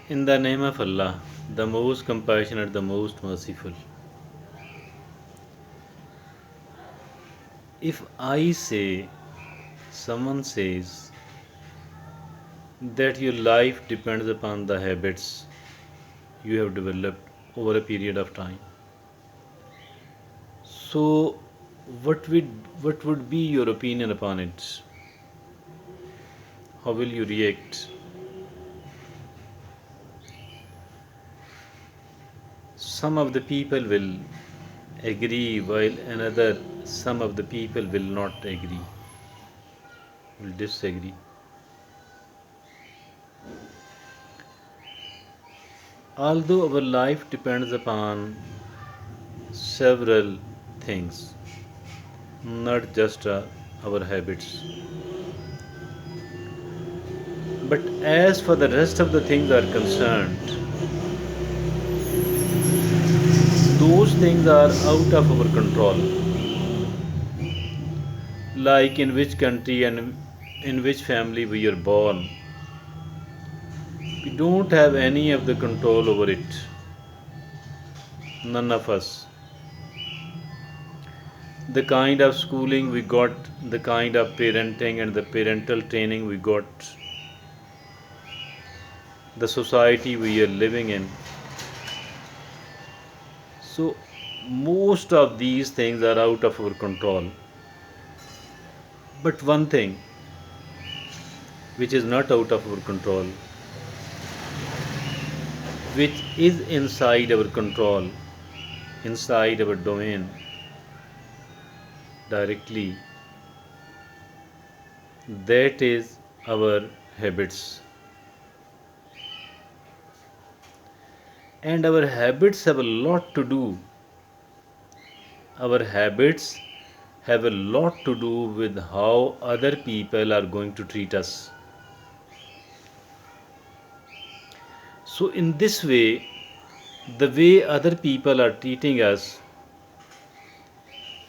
In the name of Allah, the most compassionate, the most merciful. If I say, someone says that your life depends upon the habits you have developed over a period of time, so what would be your opinion upon it? How will you react? Some of the people will agree, while another some of the people will not agree, will disagree. Although our life depends upon several things, not just our habits, but as for the rest of the things are concerned, those things are out of our control, like in which country and in which family we are born. We don't have any of the control over it, none of us. The kind of schooling we got, the kind of parenting and the parental training we got, the society we are living in. So, most of these things are out of our control. But one thing which is not out of our control, which is inside our control, inside our domain directly, that is our habits. And our habits have a lot to do. Our habits have a lot to do with how other people are going to treat us. So, in this way, the way other people are treating us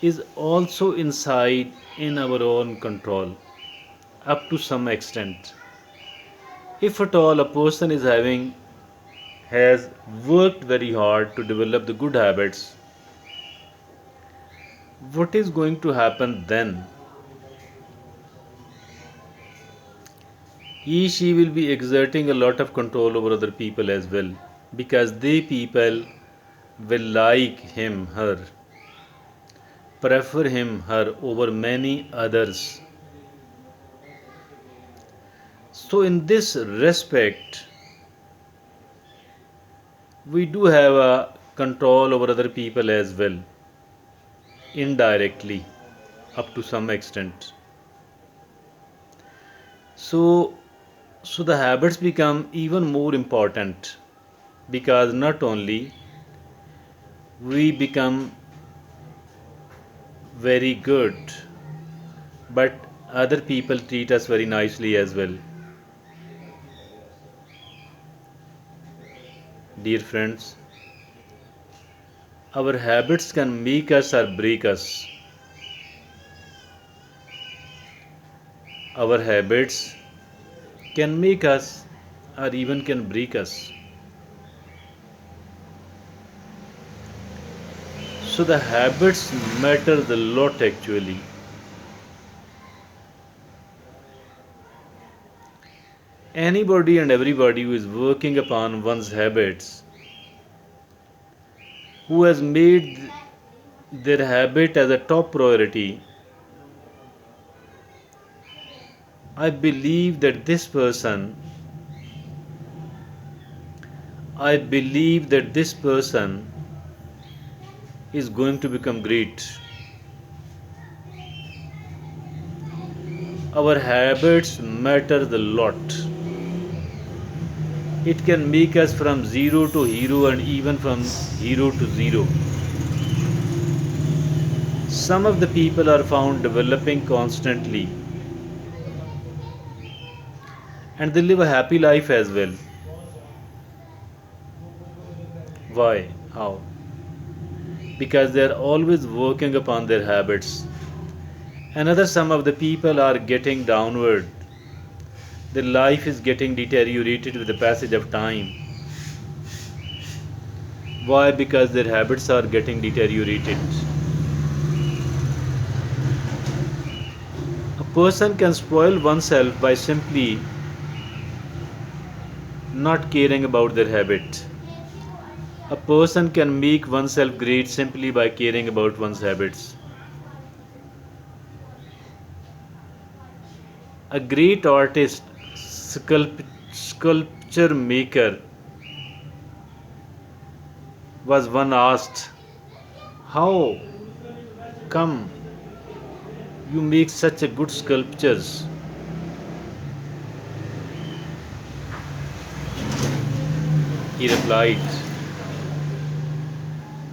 is also inside in our own control up to some extent. If at all a person is having has worked very hard to develop the good habits, what is going to happen then? She will be exerting a lot of control over other people as well, because they people will like him, her, prefer him, her over many others. So, in this respect, we do have a control over other people as well, indirectly, up to some extent. So, so the habits become even more important, because not only we become very good, but other people treat us very nicely as well. Dear friends, our habits can make us or break us. Our habits can make us or even can break us. So the habits matter a lot actually. Anybody and everybody who is working upon one's habits, who has made their habit as a top priority, I believe that this person, I believe that this person is going to become great. Our habits matter a lot. It can make us from zero to hero and even from hero to zero. Some of the people are found developing constantly and they live a happy life as well. Why? How? Because they are always working upon their habits. Another some of the people are getting downward. Their life is getting deteriorated with the passage of time. Why? Because their habits are getting deteriorated. A person can spoil oneself by simply not caring about their habit. A person can make oneself great simply by caring about one's habits. A great artist, sculpture maker, was one asked, how come you make such a good sculptures? He replied,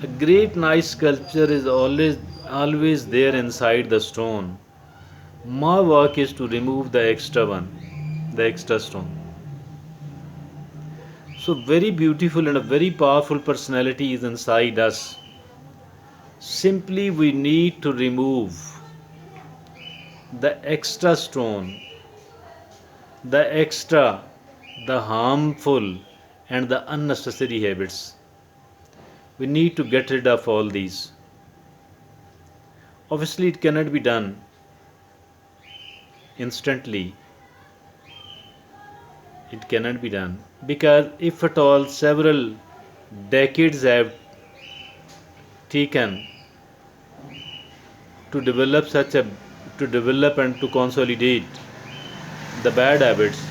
a great nice sculpture is always there inside the stone. My work is to remove the extra one, the extra stone. So very beautiful and a very powerful personality is inside us. Simply we need to remove the extra stone, the extra, the harmful and the unnecessary habits. We need to get rid of all these. Obviously, it cannot be done instantly. It cannot be done because if at all several decades have taken to develop such a to develop and to consolidate the bad habits,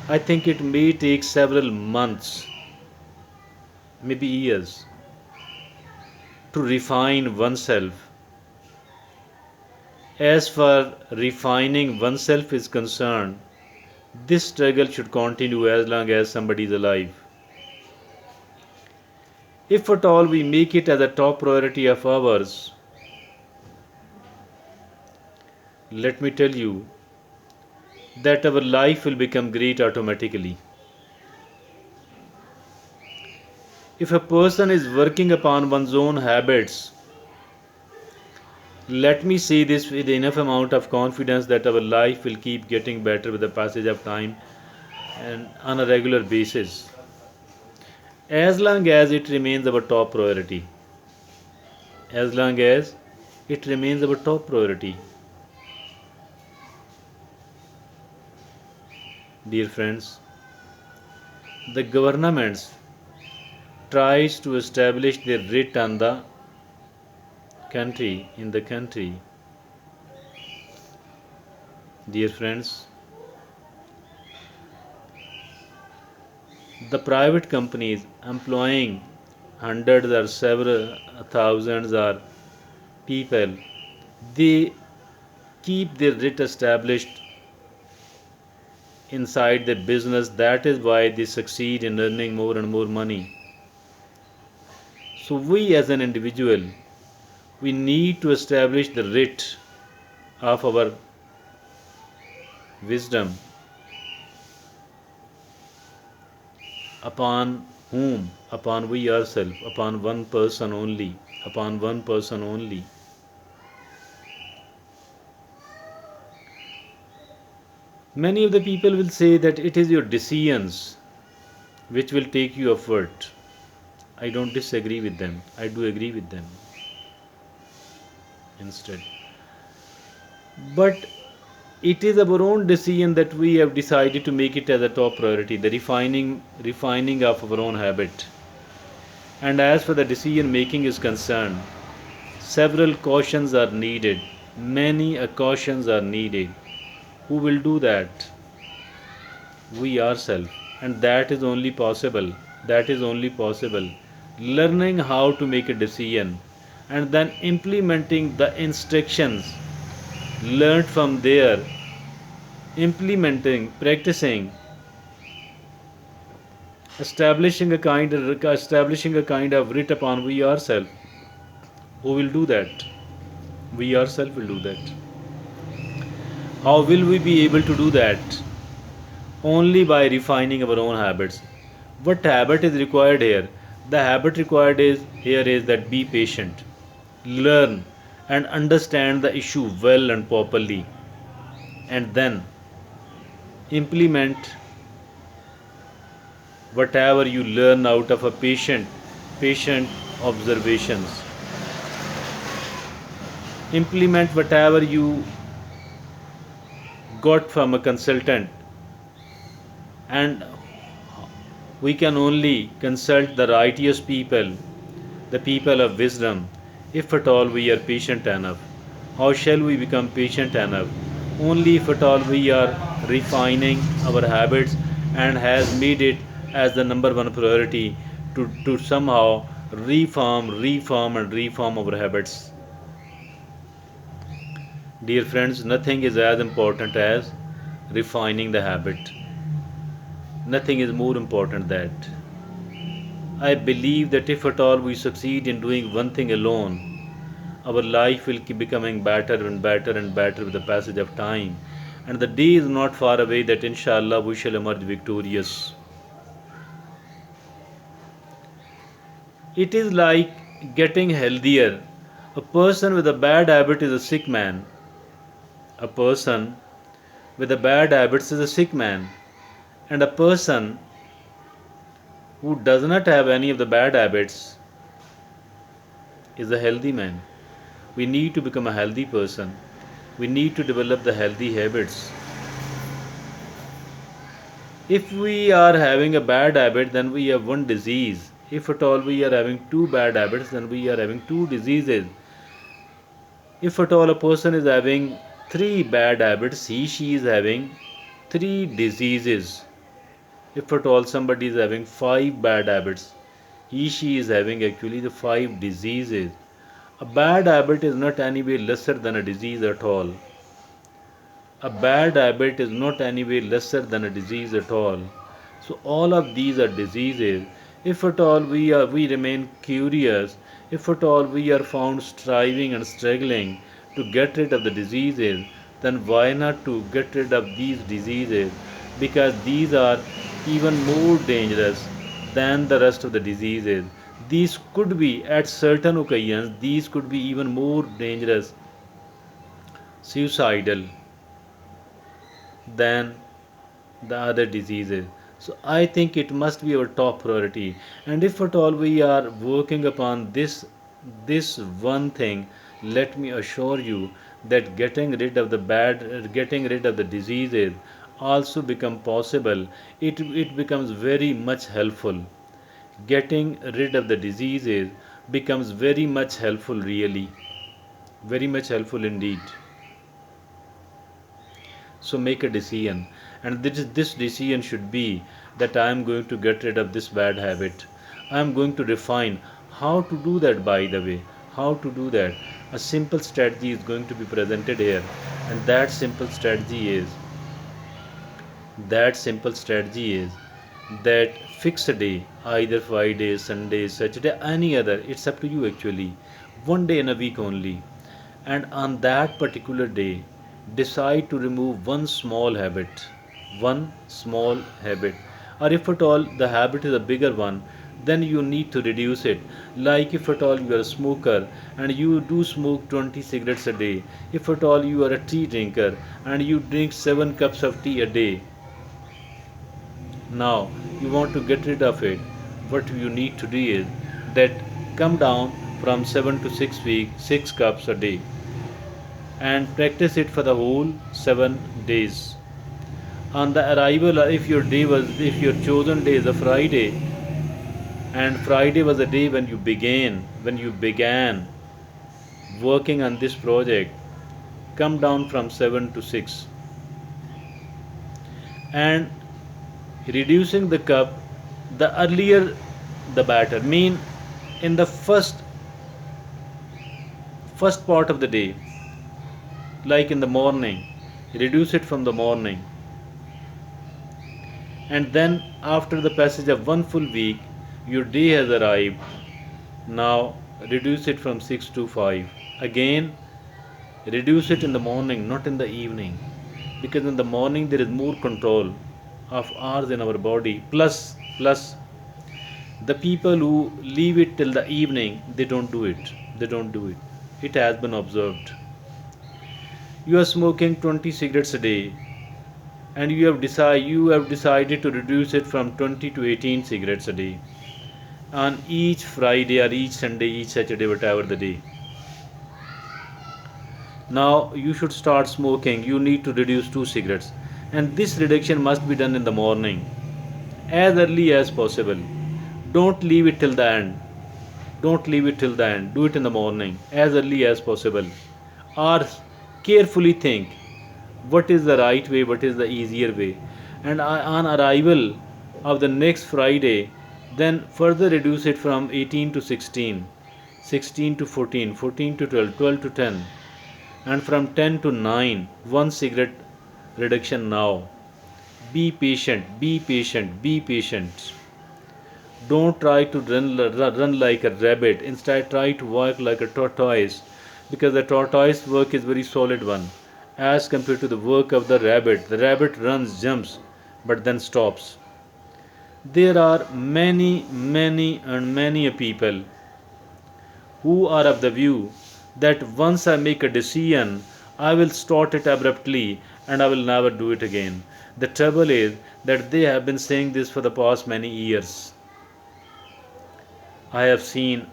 I think it may take several months, maybe years, to refine oneself. As far refining oneself is concerned, this struggle should continue as long as somebody is alive. If at all we make it as a top priority of ours, let me tell you that our life will become great automatically. If a person is working upon one's own habits, let me say this with enough amount of confidence that our life will keep getting better with the passage of time and on a regular basis, as long as it remains our top priority. As long as it remains our top priority. Dear friends, the governments tries to establish their writ on the country, in the country. Dear friends, the private companies employing hundreds or several thousands or people, they keep their writ established inside their business. That is why they succeed in earning more and more money. So we as an individual, we need to establish the writ of our wisdom upon whom? Upon we ourselves, upon one person only, upon one person only. Many of the people will say that it is your decisions which will take you upward. I don't disagree with them. I do agree with them instead. But it is our own decision that we have decided to make it as a top priority, the refining of our own habit. And as for the decision making is concerned, several cautions are needed. Many cautions are needed. Who will do that? We ourselves. And that is only possible. That is only possible. Learning how to make a decision and then implementing the instructions learned from there, implementing, practicing, establishing a kind of writ upon we ourselves. Who will do that? We ourselves will do that. How will we be able to do that? Only by refining our own habits. What habit is required here? The habit required is here is that be patient, learn and understand the issue well and properly, and then implement whatever you learn out of a patient patient observations. Implement whatever you got from a consultant, and we can only consult the righteous people, the people of wisdom, if at all we are patient enough. How shall we become patient enough? Only if at all we are refining our habits and has made it as the number one priority to somehow and reform our habits. Dear friends, nothing is as important as refining the habit. Nothing is more important than that. I believe that if at all we succeed in doing one thing alone, our life will keep becoming better and better and better with the passage of time. And the day is not far away that inshallah we shall emerge victorious. It is like getting healthier. A person with a bad habit is a sick man. A person with a bad habits is a sick man. And a person who does not have any of the bad habits is a healthy man. We need to become a healthy person. We need to develop the healthy habits. If we are having a bad habit, then we have one disease. If at all we are having two bad habits, then we are having two diseases. If at all a person is having three bad habits, she is having three diseases. If at all somebody is having five bad habits, she is having actually the five diseases. A bad habit is not any way lesser than a disease at all. A bad habit is not any way lesser than a disease at all. So all of these are diseases. If at all we remain curious, if at all we are found striving and struggling to get rid of the diseases, then why not to get rid of these diseases? Because these are even more dangerous than the rest of the diseases. These could be, at certain occasions, these could be even more dangerous, suicidal than the other diseases. So I think it must be our top priority. And if at all we are working upon this one thing, let me assure you that getting rid of the diseases also become possible. It becomes very much helpful. Getting rid of the diseases becomes very much helpful, really, very much helpful indeed. So make a decision, and this decision should be that I am going to get rid of this bad habit. I am going to refine how to do that, by the way. How to do that? A simple strategy is going to be presented here, and that simple strategy is that fix a day, either Friday, Sunday, Saturday, any other. It's up to you actually. One day in a week only, and on that particular day decide to remove one small habit. Or if at all the habit is a bigger one, then you need to reduce it. Like if at all you are a smoker and you do smoke 20 cigarettes a day, if at all you are a tea drinker and you drink 7 cups of tea a day, now you want to get rid of it, what you need to do is that come down from 7 to 6 cups a day, and practice it for the whole 7 days. On the arrival, if your chosen day is a Friday, and Friday was the day when you began working on this project, come down from 7 to 6, and reducing the cup, the earlier the better. Mean in the first part of the day, like in the morning, reduce it from the morning, and then after the passage of one full week, your day has arrived. Now reduce it from 6 to 5. Again, reduce it in the morning, not in the evening, because in the morning there is more control of ours in our body. Plus, the people who leave it till the evening, they don't do it. They don't do it. It has been observed. You are smoking 20 cigarettes a day, and you have decided to reduce it from 20 to 18 cigarettes a day. on each Friday or each Sunday, each Saturday, whatever the day. Now you should start smoking. You need to reduce 2 cigarettes, and this reduction must be done in the morning as early as possible. Don't leave it till the end. Don't leave it till the end. Do it in the morning as early as possible. Or carefully think what is the right way, what is the easier way. And on arrival of the next Friday, then further reduce it from 18 to 16, 16 to 14, 14 to 12, 12 to 10, and from 10 to 9, 1 cigarette reduction now. Be patient, be patient, be patient. Don't try to run like a rabbit. Instead, try to work like a tortoise, because the tortoise work is very solid one as compared to the work of the rabbit. The rabbit runs, jumps, but then stops. There are many, many, and many people who are of the view that once I make a decision, I will start it abruptly and I will never do it again. The trouble is that they have been saying this for the past many years. I have seen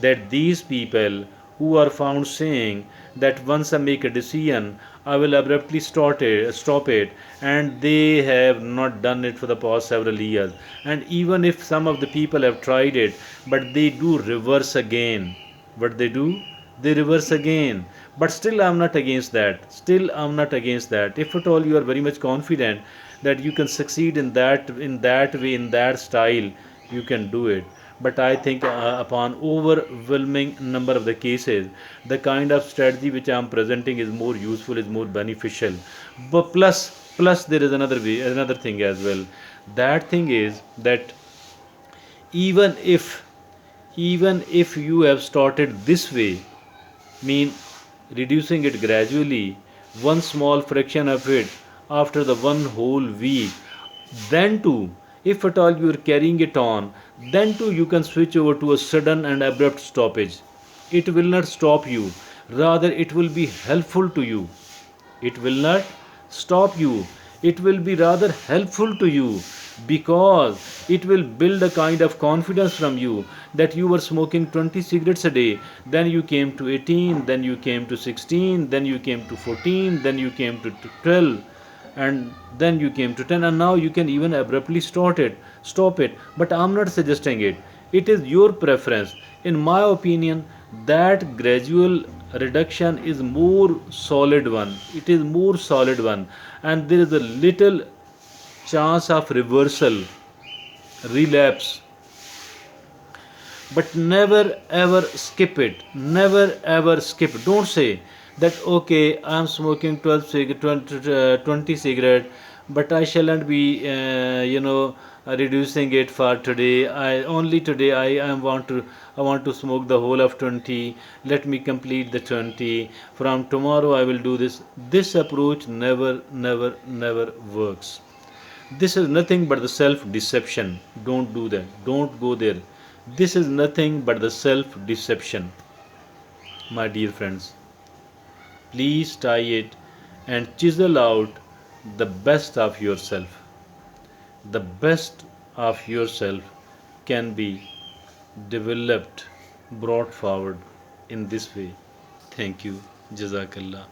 that these people who are found saying that once I make a decision, I will abruptly stop it, and they have not done it for the past several years. And even if some of the people have tried it, but they do reverse again. What they do? They reverse again. But still, I'm not against that. Still, I'm not against that. If at all you are very much confident that you can succeed in that way, in that style, you can do it. But I think upon overwhelming number of the cases, the kind of strategy which I am presenting is more useful, is more beneficial. But plus there is another way, another thing as well. That thing is that even if even if you have started this way, mean reducing it gradually, one small fraction of it after the one whole week, then too, if at all you are carrying it on, then too you can switch over to a sudden and abrupt stoppage. It will not stop you, rather it will be helpful to you. It will not stop you, it will be rather helpful to you, because it will build a kind of confidence from you that you were smoking 20 cigarettes a day, then you came to 18, then you came to 16, then you came to 14, then you came to 12, and then you came to 10, and now you can even abruptly stop it. But I'm not suggesting it, it is your preference. In my opinion, that gradual reduction is more solid one, it is more solid one, and there is a little chance of reversal, relapse. But never ever skip it, never ever skip. Don't say that okay, I'm smoking 12 cigarette 20, 20 cigarette, but I shall not be reducing it for today. I only today I want to smoke the whole of 20. Let me complete the 20. From tomorrow I will do this. This approach never works. This is nothing but the self deception. Don't do that. Don't go there. This is nothing but the self deception. My dear friends, please try it and chisel out the best of yourself. The best of yourself can be developed, brought forward in this way. Thank you. Jazakallah.